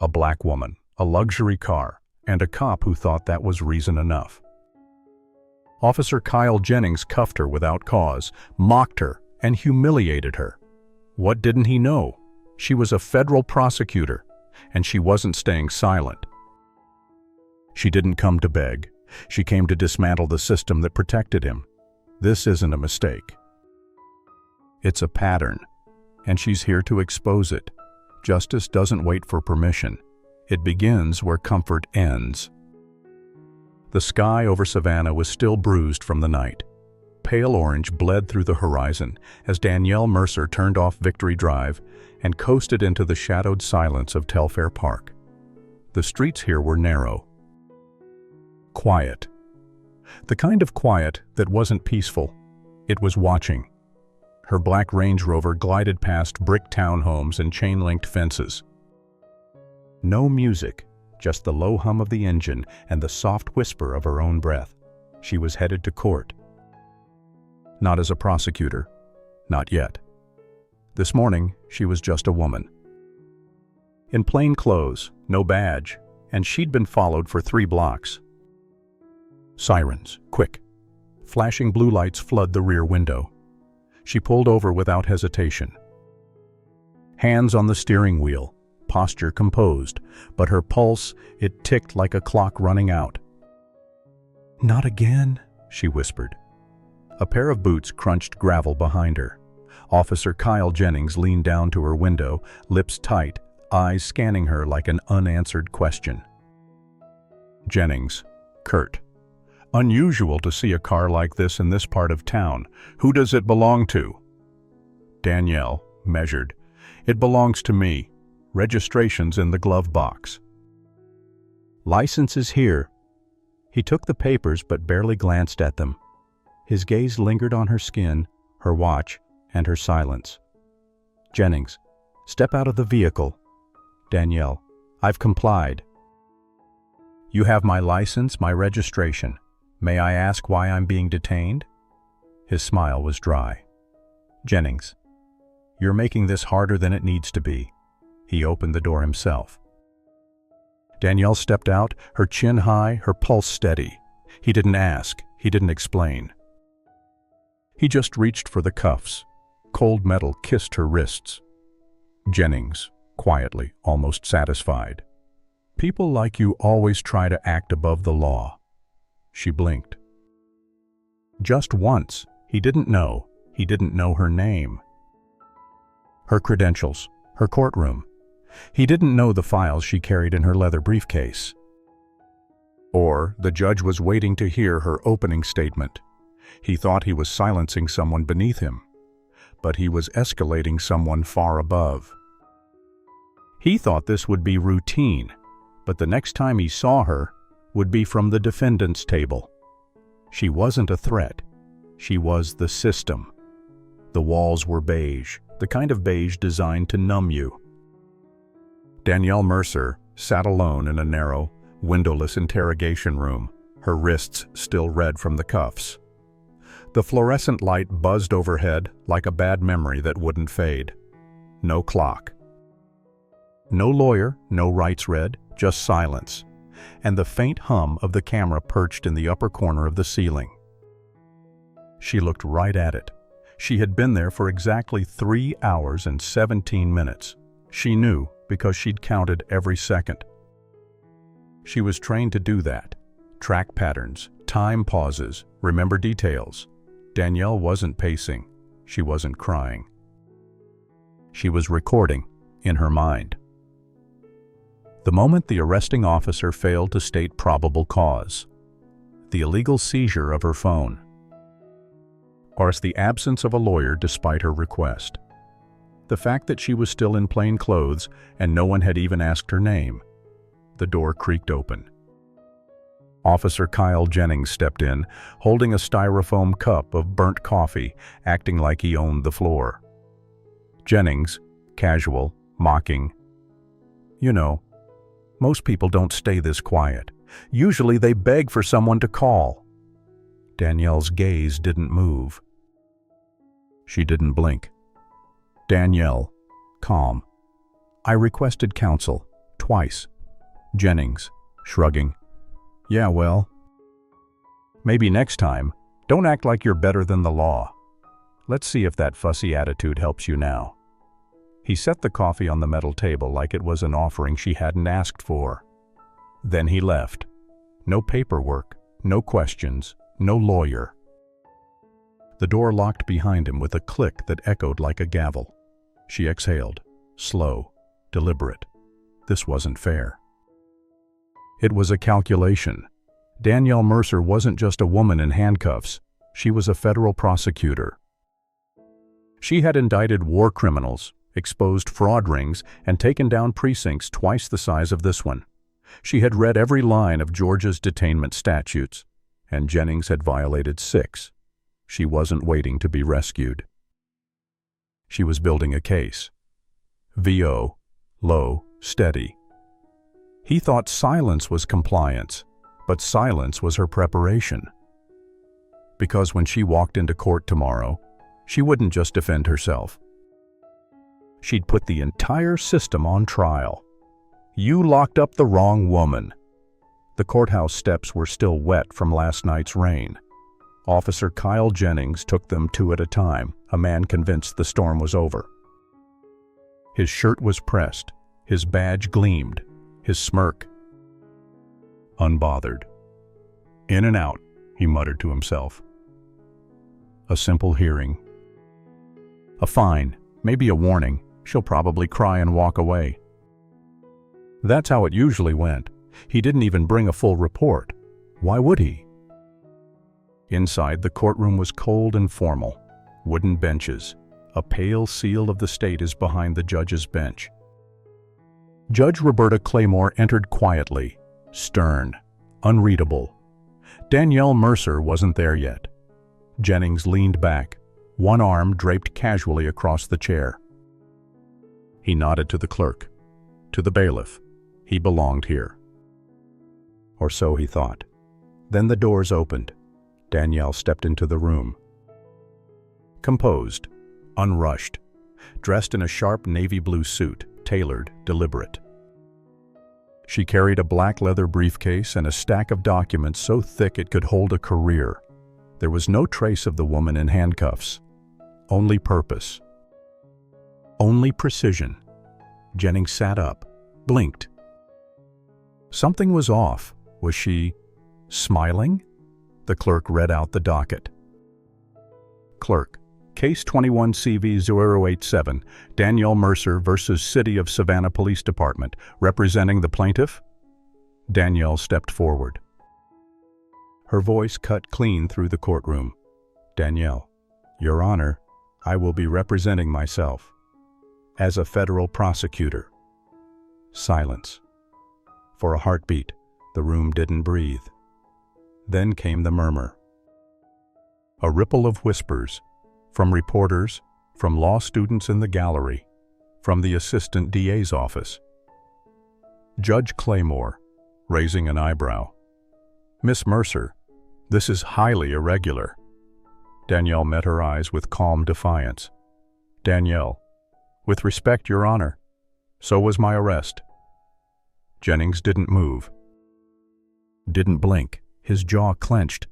a black woman, a luxury car, and a cop who thought that was reason enough. Officer Kyle Jennings cuffed her without cause, mocked her, and humiliated her. What didn't he know? She was a federal prosecutor, and she wasn't staying silent. She didn't come to beg. She came to dismantle the system that protected him. This isn't a mistake. It's a pattern, and she's here to expose it. Justice doesn't wait for permission. It begins where comfort ends. The sky over Savannah was still bruised from the night. Pale orange bled through the horizon as Danielle Mercer turned off Victory Drive and coasted into the shadowed silence of Telfair Park. The streets here were narrow. Quiet. The kind of quiet that wasn't peaceful. It was watching. Her black Range Rover glided past brick townhomes and chain-linked fences. No music, just the low hum of the engine and the soft whisper of her own breath. She was headed to court. Not as a prosecutor. Not yet. This morning, she was just a woman. In plain clothes, no badge, and she'd been followed for 3 blocks. Sirens, quick. Flashing blue lights flood the rear window. She pulled over without hesitation. Hands on the steering wheel, posture composed, but her pulse, it ticked like a clock running out. "Not again," she whispered. A pair of boots crunched gravel behind her. Officer Kyle Jennings leaned down to her window, lips tight, eyes scanning her like an unanswered question. Jennings, curt. "Unusual to see a car like this in this part of town. Who does it belong to?" Danielle, measured. "It belongs to me. Registration's in the glove box." "License is here." He took the papers but barely glanced at them. His gaze lingered on her skin, her watch, and her silence. "Jennings, step out of the vehicle." "Danielle, I've complied." "You have my license, my registration. May I ask why I'm being detained?" His smile was dry. "Jennings, you're making this harder than it needs to be." He opened the door himself. Danielle stepped out, her chin high, her pulse steady. He didn't ask, he didn't explain. He just reached for the cuffs. Cold metal kissed her wrists. Jennings, quietly, almost satisfied. "People like you always try to act above the law." She blinked. Just once, he didn't know her name. Her credentials, her courtroom. He didn't know the files she carried in her leather briefcase. Or the judge was waiting to hear her opening statement. He thought he was silencing someone beneath him, but he was escalating someone far above. He thought this would be routine, but the next time he saw her would be from the defendant's table. She wasn't a threat. She was the system. The walls were beige, the kind of beige designed to numb you. Danielle Mercer sat alone in a narrow, windowless interrogation room, her wrists still red from the cuffs. The fluorescent light buzzed overhead like a bad memory that wouldn't fade. No clock. No lawyer, no rights read, just silence, and the faint hum of the camera perched in the upper corner of the ceiling. She looked right at it. She had been there for exactly 3 hours and 17 minutes. She knew because she'd counted every second. She was trained to do that. Track patterns, time pauses, remember details. Danielle wasn't pacing. She wasn't crying. She was recording in her mind. The moment the arresting officer failed to state probable cause, the illegal seizure of her phone, or the absence of a lawyer despite her request, the fact that she was still in plain clothes and no one had even asked her name, the door creaked open. Officer Kyle Jennings stepped in, holding a styrofoam cup of burnt coffee, acting like he owned the floor. Jennings, casual, mocking. "You know, most people don't stay this quiet. Usually they beg for someone to call." Danielle's gaze didn't move. She didn't blink. "Danielle, calm. I requested counsel, Twice. Jennings, shrugging. Yeah, well, maybe next time, don't act like you're better than the law. Let's see if that fussy attitude helps you now. He set the coffee on the metal table like it was an offering she hadn't asked for. Then he left. No paperwork, no questions, no lawyer. The door locked behind him with a click that echoed like a gavel. She exhaled, slow, deliberate. This wasn't fair. It was a calculation. Danielle Mercer wasn't just a woman in handcuffs. She was a federal prosecutor. She had indicted war criminals, exposed fraud rings, and taken down precincts twice the size of this one. She had read every line of Georgia's detainment statutes, and Jennings had violated 6. She wasn't waiting to be rescued. She was building a case. VO, low, steady. He thought silence was compliance, but silence was her preparation. Because when she walked into court tomorrow, she wouldn't just defend herself. She'd put the entire system on trial. You locked up the wrong woman. The courthouse steps were still wet from last night's rain. Officer Kyle Jennings took them 2 at a time, a man convinced the storm was over. His shirt was pressed, his badge gleamed, his smirk unbothered. In and out, he muttered to himself. A simple hearing. A fine, maybe a warning. She'll probably cry and walk away. That's how it usually went. He didn't even bring a full report. Why would he? Inside, the courtroom was cold and formal. Wooden benches. A pale seal of the state is behind the judge's bench. Judge Roberta Claymore entered quietly, stern, unreadable. Danielle Mercer wasn't there yet. Jennings leaned back, one arm draped casually across the chair. He nodded to the clerk, to the bailiff. He belonged here. Or so he thought. Then the doors opened. Danielle stepped into the room. Composed, unrushed, dressed in a sharp navy blue suit, tailored, deliberate. She carried a black leather briefcase and a stack of documents so thick it could hold a career. There was no trace of the woman in handcuffs. Only purpose. Only precision. Jennings sat up, blinked. Something was off. Was she smiling? The clerk read out the docket. Clerk, Case 21CV087, Danielle Mercer versus City of Savannah Police Department, representing the plaintiff? Danielle stepped forward. Her voice cut clean through the courtroom. Danielle, Your Honor, I will be representing myself as a federal prosecutor. Silence. For a heartbeat, the room didn't breathe. Then came the murmur. A ripple of whispers, from reporters, from law students in the gallery, from the assistant DA's office. Judge Claymore, raising an eyebrow. Miss Mercer, this is highly irregular. Danielle met her eyes with calm defiance. Danielle, with respect, Your Honor, so was my arrest. Jennings didn't move. Didn't blink, his jaw clenched.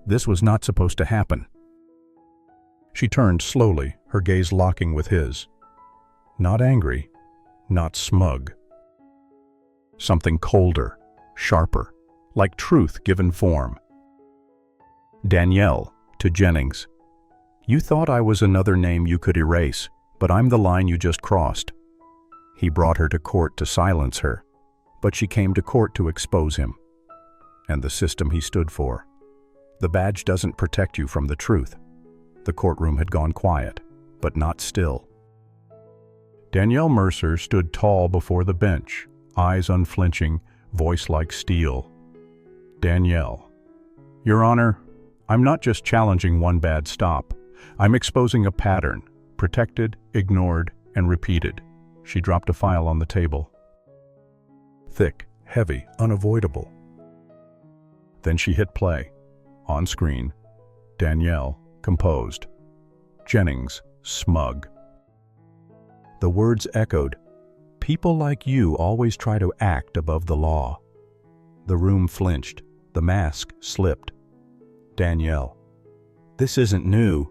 This was not supposed to happen. She turned slowly, her gaze locking with his. Not angry, not smug. Something colder, sharper, like truth given form. Danielle, to Jennings, you thought I was another name you could erase, but I'm the line you just crossed. He brought her to court to silence her, but she came to court to expose him. And the system he stood for. The badge doesn't protect you from the truth. The courtroom had gone quiet, but not still. Danielle Mercer stood tall before the bench, eyes unflinching, voice like steel. Danielle, Your Honor, I'm not just challenging one bad stop. I'm exposing a pattern, protected, ignored, and repeated. She dropped a file on the table. Thick, heavy, unavoidable. Then she hit play. On screen, Danielle, composed. Jennings, smug. The words echoed, People like you always try to act above the law. The room flinched. The mask slipped. Danielle. This isn't new.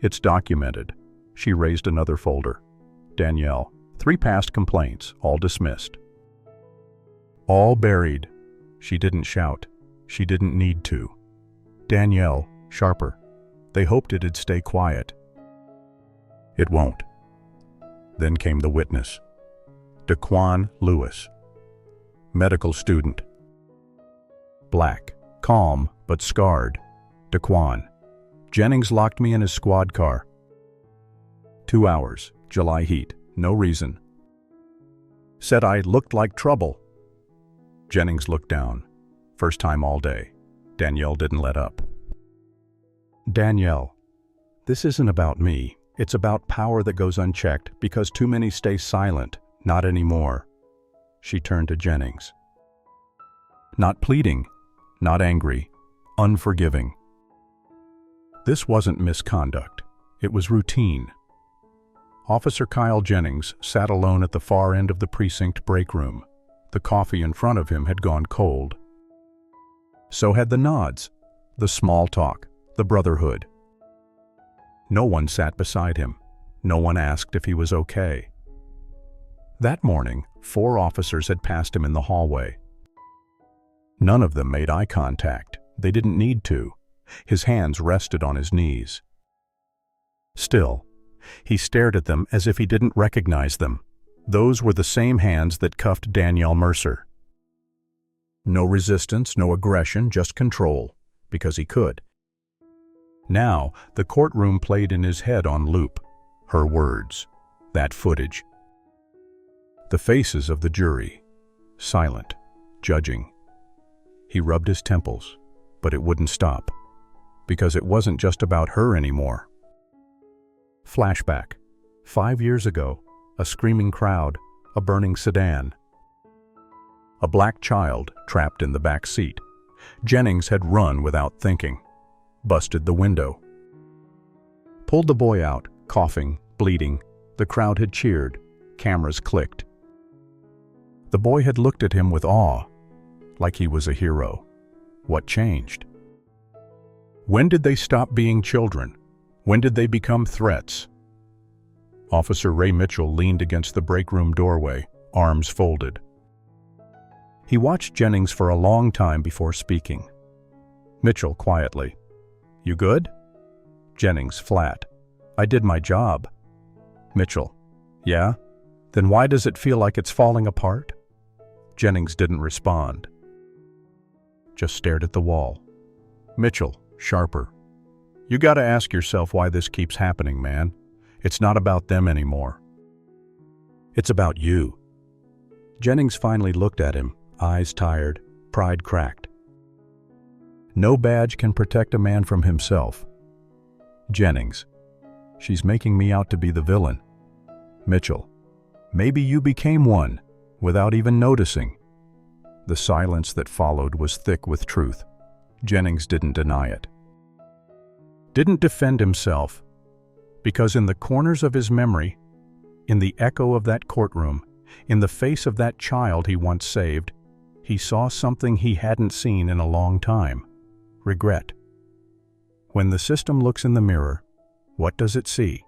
It's documented. She raised another folder. Danielle. 3 past complaints, all dismissed. All buried. She didn't shout. She didn't need to. Danielle, sharper. They hoped it'd stay quiet. It won't. Then came the witness. Daquan Lewis. Medical student. Black, calm, but scarred. Daquan. Jennings locked me in his squad car. 2 hours, July heat, no reason. Said I looked like trouble. Jennings looked down. First time all day. Danielle didn't let up. Danielle, this isn't about me. It's about power that goes unchecked because too many stay silent. Not anymore. She turned to Jennings. Not pleading, not angry, unforgiving. This wasn't misconduct. It was routine. Officer Kyle Jennings sat alone at the far end of the precinct break room. The coffee in front of him had gone cold. So had the nods, the small talk, the brotherhood. No one sat beside him. No one asked if he was okay. That morning, 4 officers had passed him in the hallway. None of them made eye contact. They didn't need to. His hands rested on his knees. Still, he stared at them as if he didn't recognize them. Those were the same hands that cuffed Danielle Mercer. No resistance, no aggression, just control, because he could. Now, the courtroom played in his head on loop. Her words, that footage. The faces of the jury, silent, judging. He rubbed his temples, but it wouldn't stop, because it wasn't just about her anymore. Flashback. 5 years ago, a screaming crowd, a burning sedan. A black child trapped in the back seat. Jennings had run without thinking, busted the window. Pulled the boy out, coughing, bleeding. The crowd had cheered. Cameras clicked. The boy had looked at him with awe, like he was a hero. What changed? When did they stop being children? When did they become threats? Officer Ray Mitchell leaned against the break room doorway, arms folded. He watched Jennings for a long time before speaking. Mitchell quietly. You good? Jennings flat. I did my job. Mitchell. Yeah? Then why does it feel like it's falling apart? Jennings didn't respond. Just stared at the wall. Mitchell, sharper. You gotta ask yourself why this keeps happening, man. It's not about them anymore. It's about you. Jennings finally looked at him, eyes tired, pride cracked. No badge can protect a man from himself. Jennings. She's making me out to be the villain. Mitchell. Maybe you became one, without even noticing. The silence that followed was thick with truth. Jennings didn't deny it. Didn't defend himself, because in the corners of his memory, in the echo of that courtroom, in the face of that child he once saved, he saw something he hadn't seen in a long time. Regret. When the system looks in the mirror, what does it see?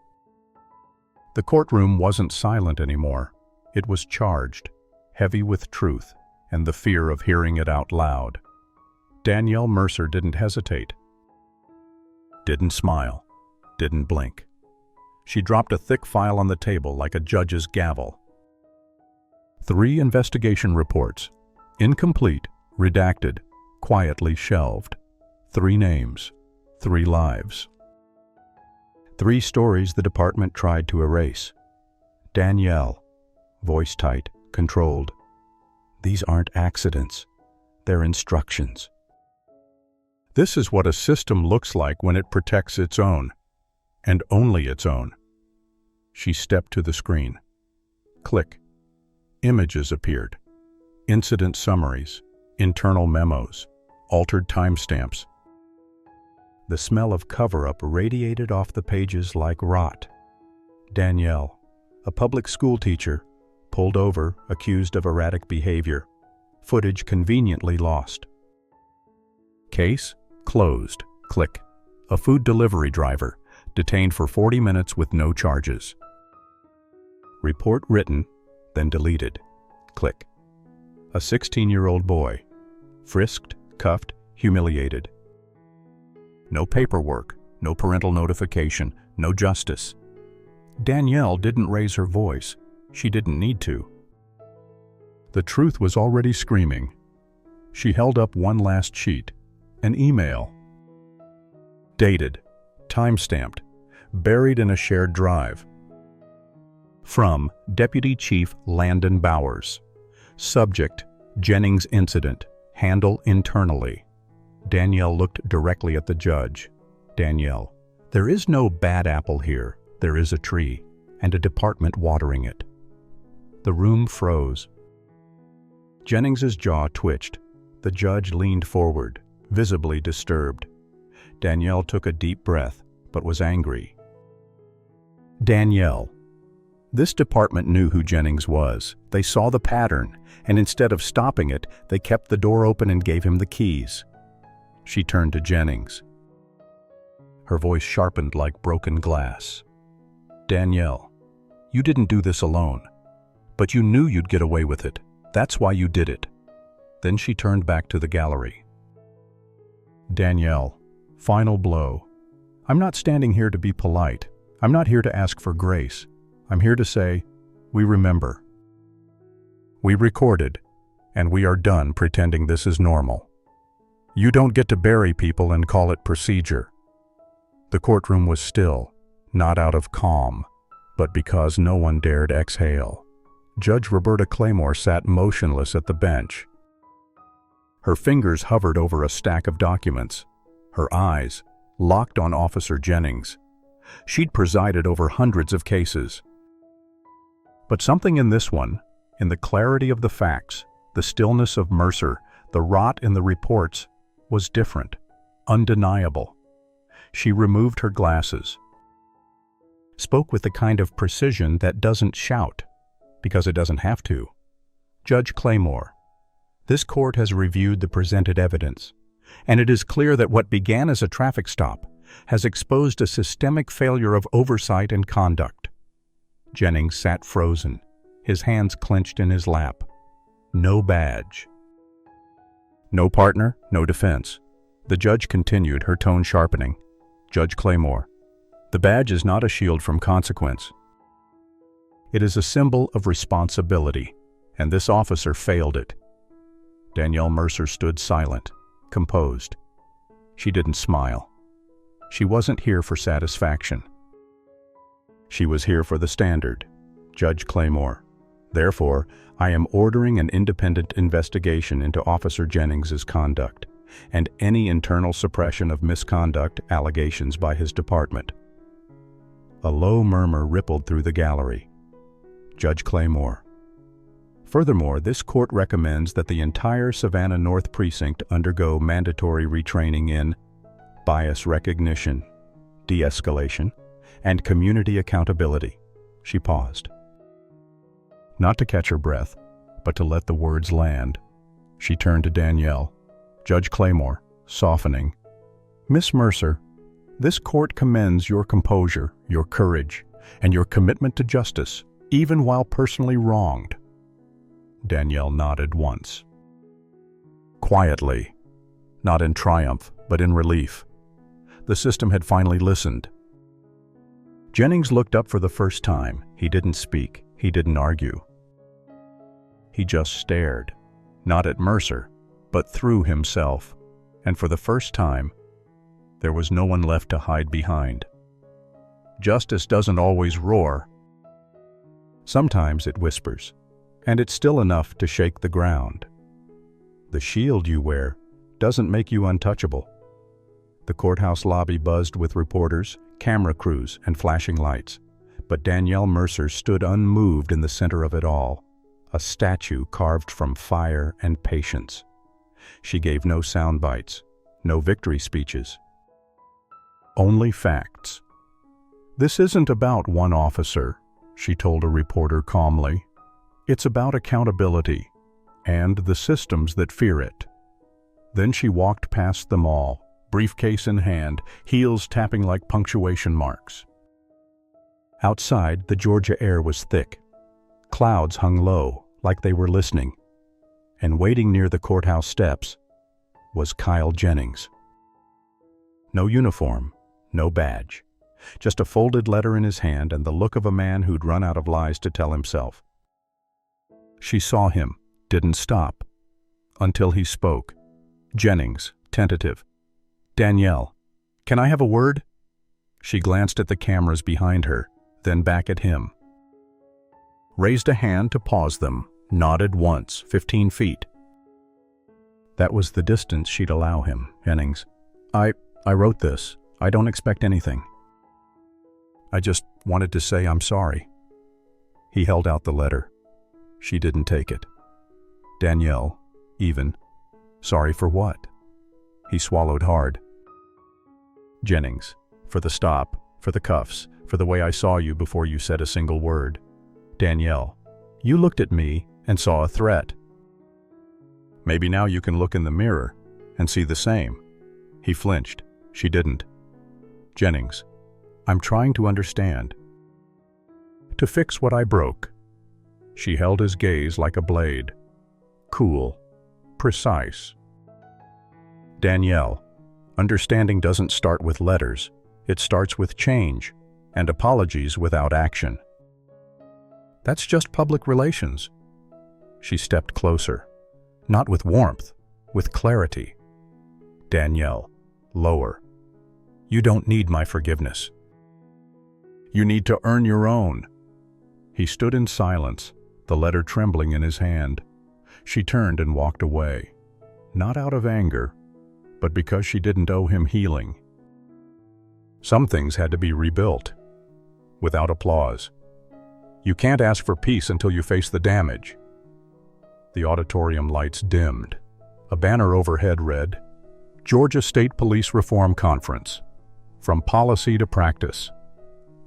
The courtroom wasn't silent anymore. It was charged, heavy with truth, and the fear of hearing it out loud. Danielle Mercer didn't hesitate. Didn't smile. Didn't blink. She dropped a thick file on the table like a judge's gavel. 3 investigation reports. Incomplete, redacted, quietly shelved. 3 names. 3 lives. 3 stories the department tried to erase. Danielle. Voice tight, controlled. These aren't accidents. They're instructions. This is what a system looks like when it protects its own, and only its own. She stepped to the screen. Click. Images appeared. Incident summaries, internal memos, altered timestamps. The smell of cover-up radiated off the pages like rot. Danielle, a public school teacher, pulled over, accused of erratic behavior. Footage conveniently lost. Case closed. Click. A food delivery driver, detained for 40 minutes with no charges. Report written, then deleted. Click. A 16-year-old boy, frisked, cuffed, humiliated. No paperwork, no parental notification, no justice. Danielle didn't raise her voice. She didn't need to. The truth was already screaming. She held up one last sheet, an email. Dated, time-stamped, buried in a shared drive. From Deputy Chief Landon Bowers. Subject, Jennings incident. Handle internally. Danielle looked directly at the judge. Danielle, there is no bad apple here. There is a tree, and a department watering it. The room froze. Jennings's jaw twitched. The judge leaned forward, visibly disturbed. Danielle took a deep breath, but was angry. Danielle, this department knew who Jennings was. They saw the pattern, and instead of stopping it, they kept the door open and gave him the keys. She turned to Jennings. Her voice sharpened like broken glass. Danielle, you didn't do this alone, but you knew you'd get away with it. That's why you did it. Then she turned back to the gallery. Danielle, final blow. I'm not standing here to be polite. I'm not here to ask for grace. I'm here to say, we remember. We recorded, and we are done pretending this is normal. You don't get to bury people and call it procedure. The courtroom was still, not out of calm, but because no one dared exhale. Judge Roberta Claymore sat motionless at the bench. Her fingers hovered over a stack of documents, her eyes locked on Officer Jennings. She'd presided over hundreds of cases. But something in this one, in the clarity of the facts, the stillness of Mercer, the rot in the reports, was different, undeniable. She removed her glasses, spoke with the kind of precision that doesn't shout, because it doesn't have to. Judge Claymore, this court has reviewed the presented evidence, and it is clear that what began as a traffic stop has exposed a systemic failure of oversight and conduct. Jennings sat frozen, his hands clenched in his lap. No badge. No partner, no defense. The judge continued, her tone sharpening. Judge Claymore, the badge is not a shield from consequence. It is a symbol of responsibility, and this officer failed it. Danielle Mercer stood silent, composed. She didn't smile. She wasn't here for satisfaction. She was here for the standard. Judge Claymore, therefore, I am ordering an independent investigation into Officer Jennings's conduct and any internal suppression of misconduct allegations by his department. A low murmur rippled through the gallery. Judge Claymore, furthermore, this court recommends that the entire Savannah North Precinct undergo mandatory retraining in bias recognition, de-escalation, and community accountability. She paused. Not to catch her breath, but to let the words land. She turned to Danielle. Judge Claymore, softening. Miss Mercer, this court commends your composure, your courage, and your commitment to justice, even while personally wronged. Danielle nodded once. Quietly, not in triumph, but in relief. The system had finally listened. Jennings looked up for the first time. He didn't speak. He didn't argue. He just stared, not at Mercer, but through himself. And for the first time, there was no one left to hide behind. Justice doesn't always roar. Sometimes it whispers, and it's still enough to shake the ground. The shield you wear doesn't make you untouchable. The courthouse lobby buzzed with reporters, camera crews, and flashing lights, but Danielle Mercer stood unmoved in the center of it all, a statue carved from fire and patience. She gave no sound bites, no victory speeches. Only facts. This isn't about one officer, she told a reporter calmly. It's about accountability and the systems that fear it. Then she walked past them all, briefcase in hand, heels tapping like punctuation marks. Outside, the Georgia air was thick. Clouds hung low, like they were listening. And waiting near the courthouse steps was Kyle Jennings. No uniform, no badge. Just a folded letter in his hand and the look of a man who'd run out of lies to tell himself. She saw him, didn't stop, until he spoke. Jennings, tentative. "Danielle, can I have a word?" She glanced at the cameras behind her, then back at him. Raised a hand to pause them, nodded once, 15 feet. That was the distance she'd allow him. "Jennings, I wrote this. I don't expect anything. I just wanted to say I'm sorry." He held out the letter. She didn't take it. "Danielle, even. Sorry for what?" He swallowed hard. "Jennings, for the stop, for the cuffs, for the way I saw you before you said a single word. Danielle, you looked at me and saw a threat. Maybe now you can look in the mirror and see the same." He flinched. She didn't. "Jennings, I'm trying to understand. To fix what I broke." She held his gaze like a blade. Cool. Precise. "Danielle, understanding doesn't start with letters. It starts with change and apologies without action. That's just public relations." She stepped closer. Not with warmth, with clarity. "Danielle, lower. You don't need my forgiveness. You need to earn your own." He stood in silence, the letter trembling in his hand. She turned and walked away, not out of anger, but because she didn't owe him healing. Some things had to be rebuilt, without applause. You can't ask for peace until you face the damage. The auditorium lights dimmed. A banner overhead read, "Georgia State Police Reform Conference. From policy to practice."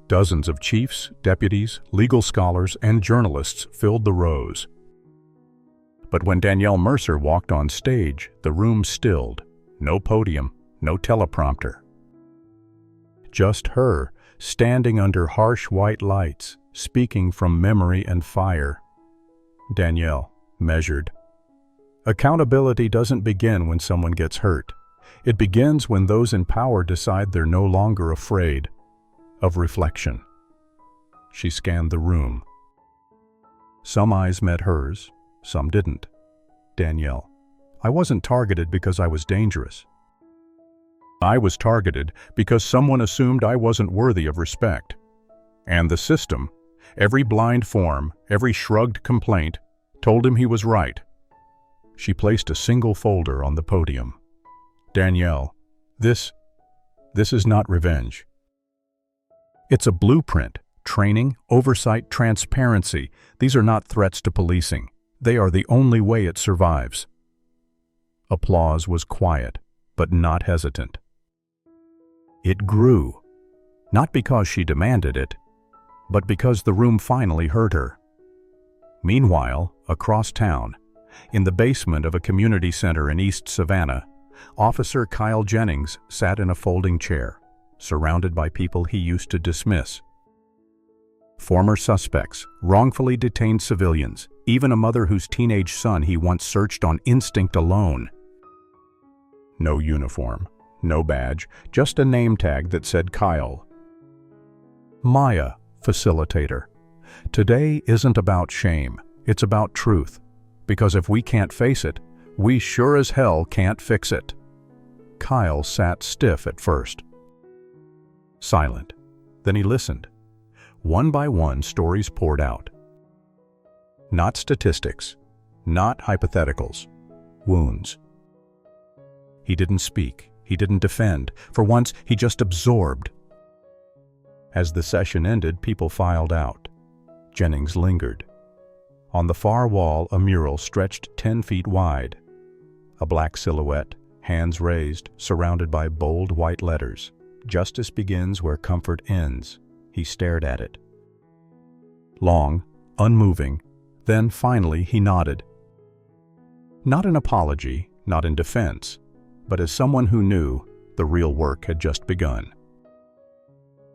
Dozens of chiefs, deputies, legal scholars, and journalists filled the rows. But when Danielle Mercer walked on stage, the room stilled. No podium, no teleprompter. Just her, standing under harsh white lights, speaking from memory and fire. Danielle, measured. Accountability doesn't begin when someone gets hurt. It begins when those in power decide they're no longer afraid of reflection. She scanned the room. Some eyes met hers, some didn't. "Danielle, I wasn't targeted because I was dangerous. I was targeted because someone assumed I wasn't worthy of respect. And the system, every blind form, every shrugged complaint, told him he was right." She placed a single folder on the podium. "Danielle, this is not revenge. It's a blueprint, training, oversight, transparency. These are not threats to policing. They are the only way it survives." Applause was quiet, but not hesitant. It grew, not because she demanded it, but because the room finally heard her. Meanwhile, across town, in the basement of a community center in East Savannah, Officer Kyle Jennings sat in a folding chair, surrounded by people he used to dismiss. Former suspects, wrongfully detained civilians, even a mother whose teenage son he once searched on instinct alone. No uniform, no badge, just a name tag that said Kyle. Maya, facilitator. Today isn't about shame, it's about truth. Because if we can't face it, we sure as hell can't fix it. Kyle sat stiff at first. Silent. Then he listened. One by one, stories poured out. Not statistics, not hypotheticals, wounds. He didn't speak, he didn't defend. For once, he just absorbed. As the session ended, people filed out. Jennings lingered. On the far wall, a mural stretched 10 feet wide. A black silhouette, hands raised, surrounded by bold white letters. Justice begins where comfort ends. He stared at it. Long, unmoving, Then, finally, he nodded. Not in apology, not in defense, but as someone who knew the real work had just begun.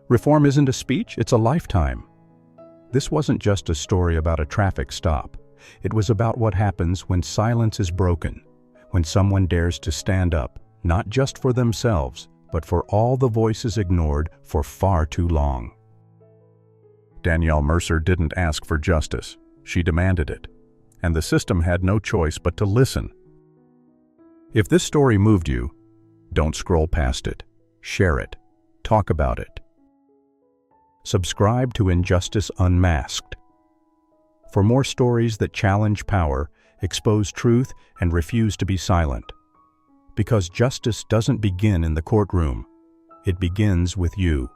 Reform isn't a speech, it's a lifetime. This wasn't just a story about a traffic stop. It was about what happens when silence is broken, when someone dares to stand up, not just for themselves, but for all the voices ignored for far too long. Danielle Mercer didn't ask for justice. She demanded it, and the system had no choice but to listen. If this story moved you, don't scroll past it. Share it. Talk about it. Subscribe to Injustice Unmasked. For more stories that challenge power, expose truth, and refuse to be silent. Because justice doesn't begin in the courtroom. It begins with you.